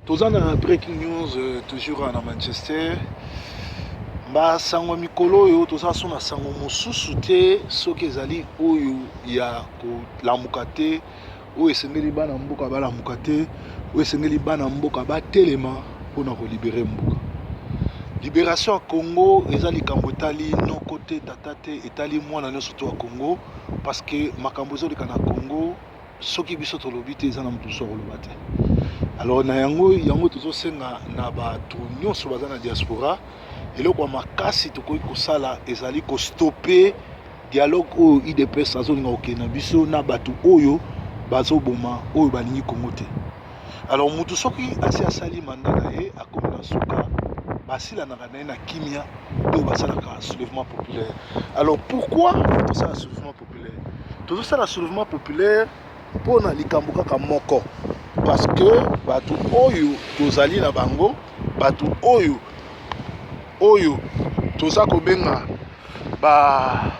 Toza na breaking news toujours na Manchester. Ba sango mikolo oyo toza so na sango mosusu te soki ezali oyo ya kolamuka te, oyo esengeli bana mboka balamuka te, oyo esengeli bana mboka batelema mpona kolibere mboka. Libération ya Congo eza likambo etali noko te tata te, etali mwana nyonso to ya Congo, parce que makambo ezoleka na Congo soki biso tolobi te eza na moto mosusu akoloba te. Alors na yango tozosenga na bato nyonso baza na diaspora, eloko ya makasi tokoki kosala ezali kostope dialogue oyo IDPS azolinga kokende na biso na bato oyo bazoboma oyo balingi Congo te. Alors mutu soki asi asali manda na ye akomi na suka basilanaka na ye na kimia oyo basalaka soulèvement populaire. Alors pourquoi tosala soulèvement populaire? Tozosala soulèvement populaire mpona likambo kaka moko, parce que bato oyo tozali na bango, bato oyo toza kobenga ba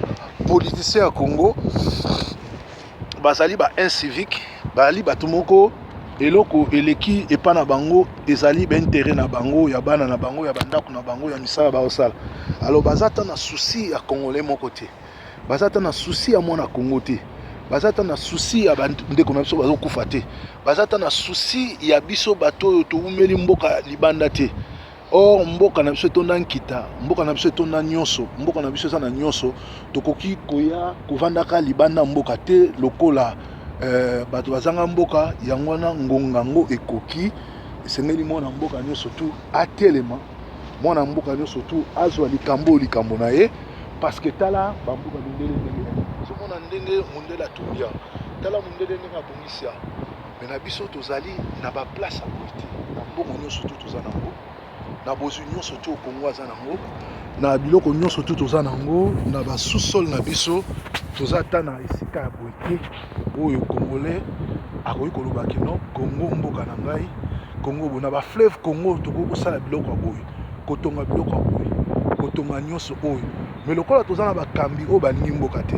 politicien ya Congo bazali ba incivique, bali bato moko eloko eleki epa na bango ezali ba intérêt na bango, ya bana na bango, ya bandako na bango, ya misala baosala. Alors bazata na souci ya congolais moko te, bazata na souci ya mwana Congo te, bazata na souci ya bandeko na biso bazokufa te, bazata na souci ya biso bato oyo toumeli mboka libanda te. Or mboka na biso etonda nkita, mboka na biso etonda nyonso, mboka na biso eza na nyonso, tokoki koya kovandaka libanda mboka te lokola bato bazanga mboka yango wana ngongango ekoki esengeli mwana mboka nyonso tu atelema, mwana mboka nyonso tu azwa likambo na ye, parce que tala bamboka mindele ndenge somona ndenge mundele atumbia, tala mundele ndenge abongisia. Mais na biso tozali na ba place à côté, na mbongo nyonso tu toza nango, na bozwi nyonso tu Congo aza nango, na biloko nyonso tu toza nango, na ba sous-sol na biso toza ta na esika ya boye oyo congolais akoki kolobaki no Congo mboka na ngai, Congo bona ba fleuve Congo tokoki kosala biloko ya boye, kotonga biloko ya boye, kotonga nyonso oyo. Mais lokola toza na bakambi oyo balingi mboka te,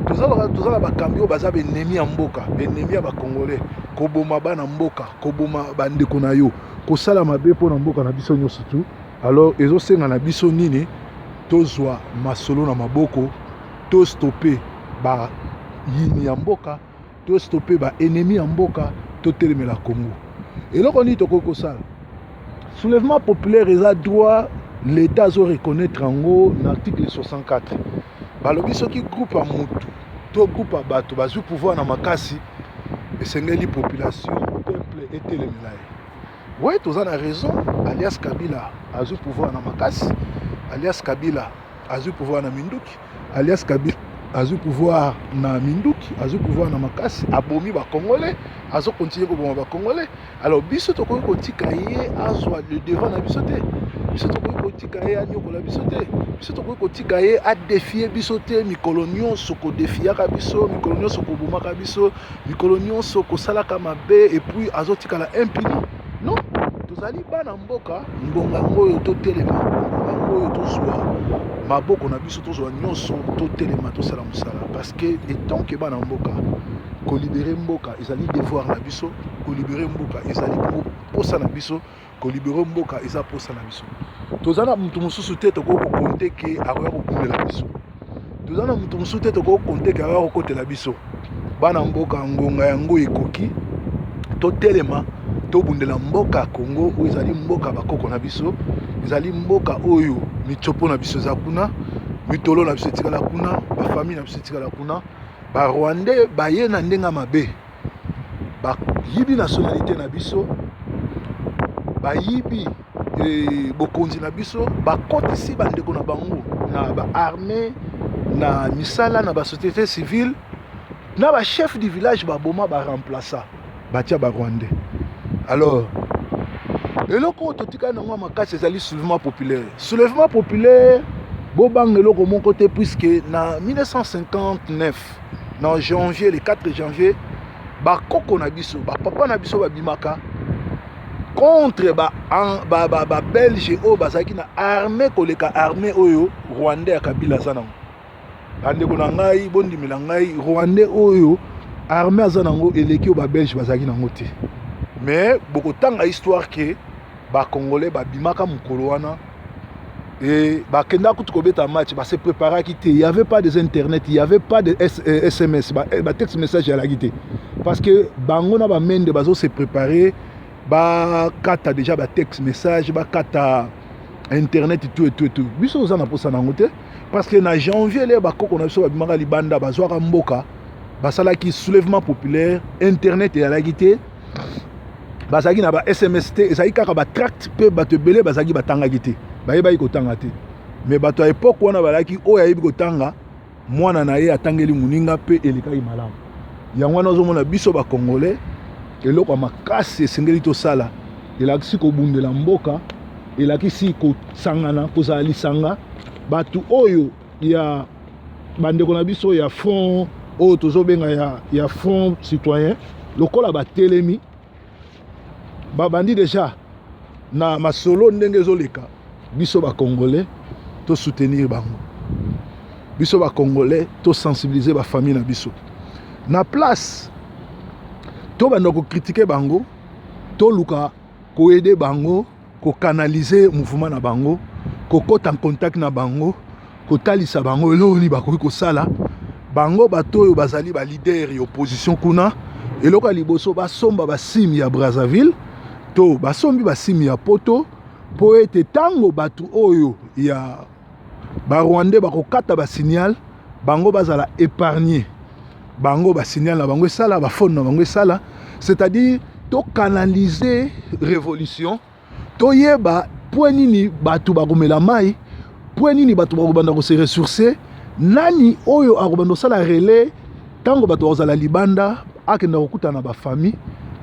toza na bakambi oyo baza benemi ya mboka, benemi ya bacongolais, koboma bana mboka, koboma bandeko na yo, kosala mabe mpo na mboka na biso nyonso tu. Alors ezosenga na biso nini tozwa masolo na maboko, to stoppe ba yini ya mboka, to stoppe ba ennemi ya mboka, to telemela Congo. Eloko nini tokoki kosala? Soulèvement populaire eza droit l'État zo reconnaître yango na article 64. Balobi soki groupe ya mutu to groupe ya bato bazwi pouvoir na makasi, esengeli population peuple etelemela ye. Ouais, toza na raison, alias Kabila azwi pouvoir na makasi, alias Kabila azwi pouvoir na Minduki, alias Kabila azwi pouvoir na Minduki, azwi pouvoir na makasi, abomi ba Congolais, azo continuer koboma ba Congolais. Alors biso tokoki kotika ye azwa le devant na biso te, biso tokoki kotika ye anyokola biso te, biso tokoki kotika ye adefie biso te. Mikolo nyonso kodefiaka biso, mikolo nyonso kobomaka biso, mikolo nyonso kosalaka mabe, et puis azotikala impuni. Non, tozali bana mboka, ngongango oyo totelema, ngongango oyo tozwa maboko na biso, tozwa nyonso totelema tosala mosala, parce que etant que bana mboka kolibere mboka ezali devoir na biso, kolibere mboka ezali posa na biso, kolibere mboka eza posa na biso. Tozana mutu mosusu te tokoki kokonte ke akoya kokundela biso, tozana mutu mosusu te tokoki kokonte ke akoya kokotela biso. Bana mboka ngonga yango ekoki totelema tobundela mboka Congo oyo ezali mboka bakoko na biso, ezali mboka oyo mitsopo na biso eza kuna, mitolo na biso etikala kuna, bafamille na biso etikala kuna. Ba Rwandais baye na ndenga mabe, bayibi nationalité na biso, bayibi bokonzi na biso, bakotisi bandeko na bango na ba armée, na misala, na ba société civile, na ba chef du village baboma ba remplaça batia ba Rwandais. Alors eloko totika nango makasi ezali soulèvement populaire. Soulèvement populaire bobang eloko moko te, puisque na 1959 na janvier, le 4 janvier, bakoko na biso, papa na biso babimaka contre ba belge oyo bazalaki na armée koleka armée oyo Rwandais ya Kabila aza nango. Bandeko na ngai bondimela ngai, Rwandais oyo armée aza nango eleki oyo ba belge bazalaki nango te. mais beaucoup tanga histoire que ba congolais ba bimaka mukolo wana et ba kenda kutu kobeta match ba se préparer qui il y avait pas des internet, il y avait pas de SMS, ba texte message à la guité parce que bango na ba mende bazo se préparer ba kata déjà ba texte message ba kata internet et tout biso oza na posa nango te parce que na janvier les ba koko na biso ba bimaka libanda bazwaka mboka basala ki soulèvement populaire internet et à la guité bazaki na ba SMS te ezaki kaka ba tract pe bato belé bazaki batanga guité bayeba ko tanga te mais bato à époque wana balaki oya yebi ko tanga mwana na ye atangeli muninga pe elekaki malamu yango wana ozomona biso ba congolais eloko makasi esengeli to sala elakisi ko bundela mboka elakisi ko sangana kozala lisanga bato oyo ya bandeko na biso ya fond oyo tozobenga ya fond citoyen lokola batelemi babandi déjà na masolo ndenge ezoleka biso ba congolais to soutenir bango biso ba congolais to sensibiliser ba famille na biso na place to banda ko critiquer bango to luka ko aider bango ko canaliser mouvement na bango ko kota en contact na bango ko talisa bango eloni bakoki ko sala bango bato oyo bazali ba leader ya opposition kuna eloko liboso basomba basimi ya Brazzaville to basombi basimi ya poto po ete tango bato oyo ya ba Rwandais bakokata ba signal bango bazala épargner bango ba signal na bango sala ba phone na bango sala c'est-à-dire to canaliser révolution to yeba point nini bato bakomela mai point nini bato bakobanda ko se ressourcer nani oyo akobanda sala relais tango bato bazala libanda akenda kokutana ba famille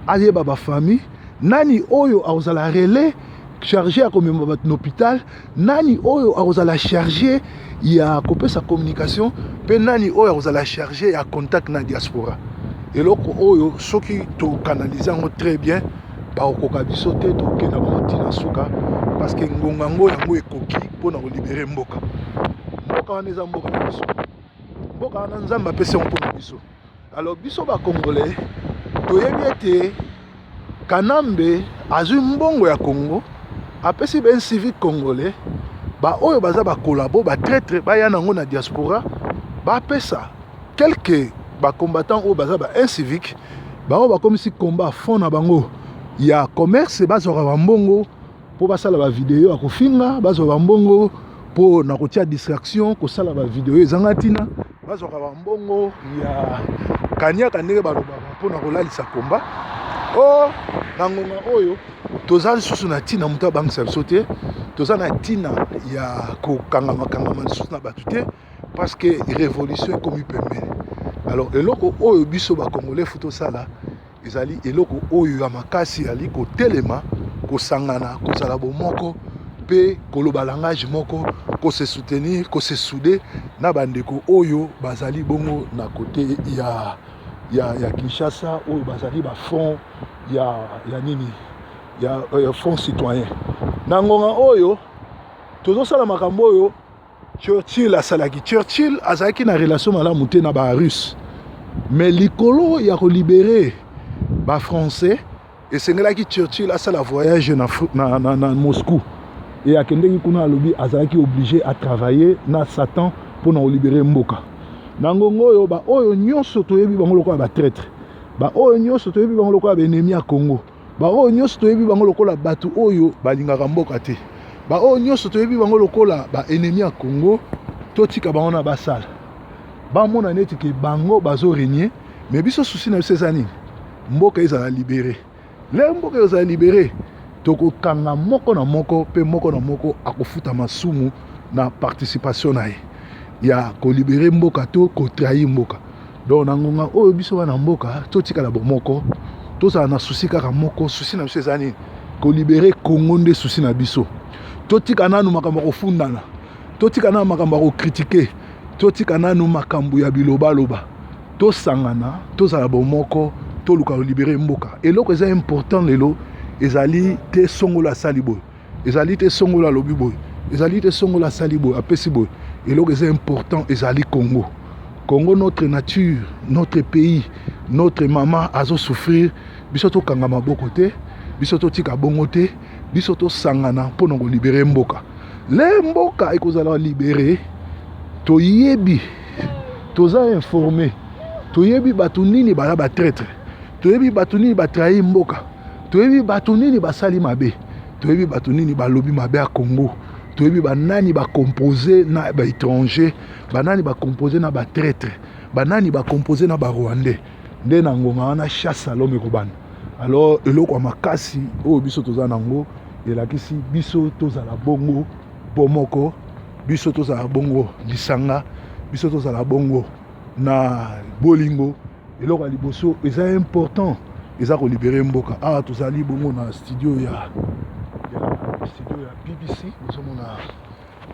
ayeba ba famille nani oyo akozala relais chargé à komema bato na hôpital nani oyo akozala chargé ya kopesa communication pe nani oyo akozala chargé ya contact na diaspora eloko oyo soki to canaliser ngo très bien ba okoka biso te to kena ba tina suka parce que ngonga ngo yango ekoki pona ko libérer mboka wana eza mboka na biso mboka wana nzambe apesi yango mpona biso alors biso ba congolais toyebi ete Kanambe azwi mbongo ya Congo apesi ben civique congolais ba oyo baza ba collabo ba traître ba ya nango na diaspora ba pesa quelques ba combattants oyo baza ba civique ba oyo ba komisi combat fond na bango ya commerce bazora ba mbongo po basala ba vidéo akofinga bazora ba mbongo po na kotia distraction kosala ba vidéo ezanga tina bazora ba mbongo ya kanyaka ndenge baloba po na kolalisa combat oh nangonga oyo toza lisusu na tina muta bangisa biso te toza na tina ya kokangama lisusu na bato te parce que révolution ekomi pembeni alors eloko oyo biso bacongolais fu tosala ezali eloko oyo ya makasi yali kotelema kosangana kozala bomoko mpe koloba langage moko kose soutenir kose souder na bandeko oyo bazali bongo na kote ya Kinshasa oyo bazali ba fond ya nini ya fond citoyen na ngonga oyo tozosala makambo oyo Churchill asalaki Churchill azalaki na relation malamu te na ba russe mais likolo ya kolibérer ba français esengelaki Churchill asala voyage na Moscou et akendeki kuna alobi azalaki obligé à travailler na Satan pour na libérer mboka na ngongo oyo ba oyo nyonso toyebi bango lokola ba traître ba oyo nyonso toyebi bango lokola ba ennemi ya Congo ba oyo nyonso toyebi bango lokola bato oyo balingaka mboka te ba oyo nyonso toyebi bango lokola ba ennemi ya Congo totika bango na basala bamona neti ke bango bazo régner mais biso souci na biso eza nini mboka ezala libéré le mboka ezala libéré tokokanga moko na moko pe moko na moko akofuta masumu na participation na ye ya ko libérer mboka to ko trahir mboka donc na ngonga oyo biso wana mboka totika la bomoko tozala na souci kaka moko souci na biso eza nini ko libérer Congo nde souci na biso totika nanu makambo kofundana totika nanu makambo ko critiquer totika nanu makambo ya biloba loba tosangana tozala bomoko toluka ko libérer mboka eloko eza important lelo ezali te songola salibo ezali te songola lobibo ezali te songola salibo apesibo eloko eza important ezali Congo Congo notre nature notre pays notre maman azo souffrir biso tokanga maboko te, biso totika bongo te, biso tosangana mpona kolibere mboka. Le mboka ekozala libere, toyebi, toza informé, toyebi bato nini bala ba traître, toyebi bato nini batrahi mboka, toyebi bato nini basali mabe, toyebi bato nini balobi mabe ya Congo, toyebi banani bacomposé na ba étranger, banani bacomposé na ba traître, banani bacomposé na ba rwandais. Nde na ngonga wana chasse à l'homme ekobana. Alors eloko ya makasi oyo biso toza nango elakisi biso tozala bongo bomoko, biso tozala bongo lisanga, biso tozala bongo na bolingo. Eloko ya liboso eza important, eza kolibere mboka. Ah tozali bongo na studio ya BBC, bozomona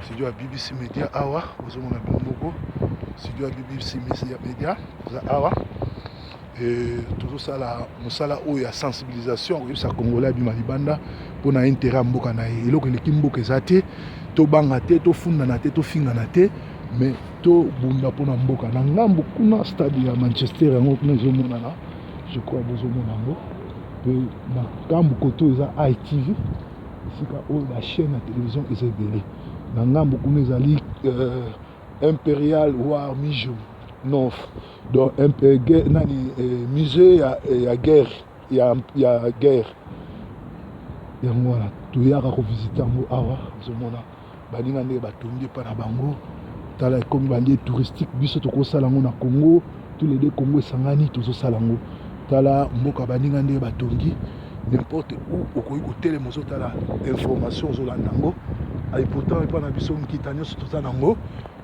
studio ya BBC Media awa, bozomona bongo studio ya BBC Media za awa. Tozosala mosala oyo ya sensibilisation koyebisa congolais abima libanda mpona intérêt ya mboka na ye. Eloko eleki mboka eza te, tobanga te, tofundana te, tofingana te, mais tobunda mpona mboka. Na ngambo kuna stade ya Manchester yango kuna ezomonana, je crois bozomona yango. Mpe na ngambo koto eza ITV, esika oyo bachaîne ya télévision eza ebele. Na ngambo kuna ezali Imperial War Museum North, donc musée ya guerre ya guerre yango wana toyaka kovisite yango awa. Ozomona baninga nde batongi epa na bango, tala ekomi balie touristique, biso tokosala yango na Congo, tous les deux Congo esangani tozosala yango. Tala mboka baninga nde batongi, n'importe où okoki kotelema ozotala information ozolanda yango. Et pourtant epa na biso mokita nyonso toza nango,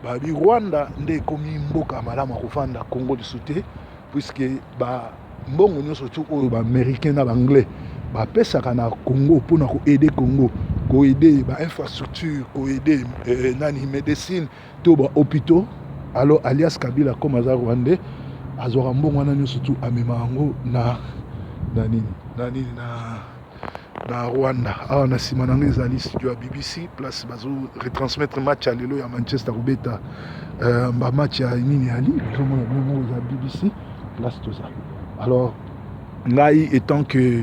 babi Rwanda nde ekomi mboka malamu akofanda Congo lisusu te, puisque ba mbongo nyonso tu oyo baaméricain na baanglais bapesaka na Congo mpona koaide Congo, koaide bainfrastructure, koaide nani médecine to bahôpitaux. Alors alias Kabila comme aza Rwandais azwaka mbongo wana nyonso tu amema yango na Rwanda. Awa na nsima nango ezali studio ya BBC, place bazo retransmettre match ya lelo ya Manchester kobeta match ya nini yali, ozomona bongo eza BBC place toza. Alors ngai étant que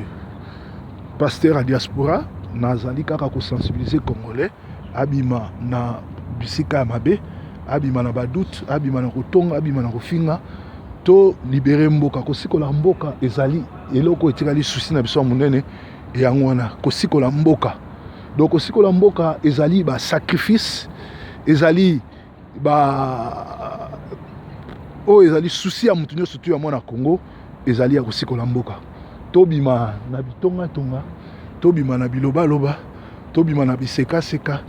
pasteur à diaspora nazali kaka kosensibiliser congolais abima na bisika ya mabe, abima na badoute, abima na kotonga, abima na kofinga, to libere mboka. Kosikola mboka ezali eloko etikali susi na biso monene yango wana, kosikola mboka. Donc kosikola mboka ezali ba sacrifice, ezali ba oyo ezali susi ya mutu nyonso tu ya mwana Congo, ezali ya kosikola mboka. Tobima na bitonga-tonga, tobima na biloba-loba, tobima na biseka-seka,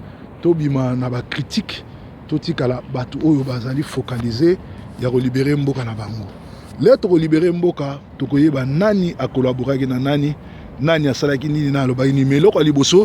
tobima na ba critique, totikala bato oyo bazali focaliser ya kolibere mboka na bango. Le tokolibere mboka tokoyeba nani akolaboraki na nani, nani asalaki nini na alobaki nini. Mais eloko ya liboso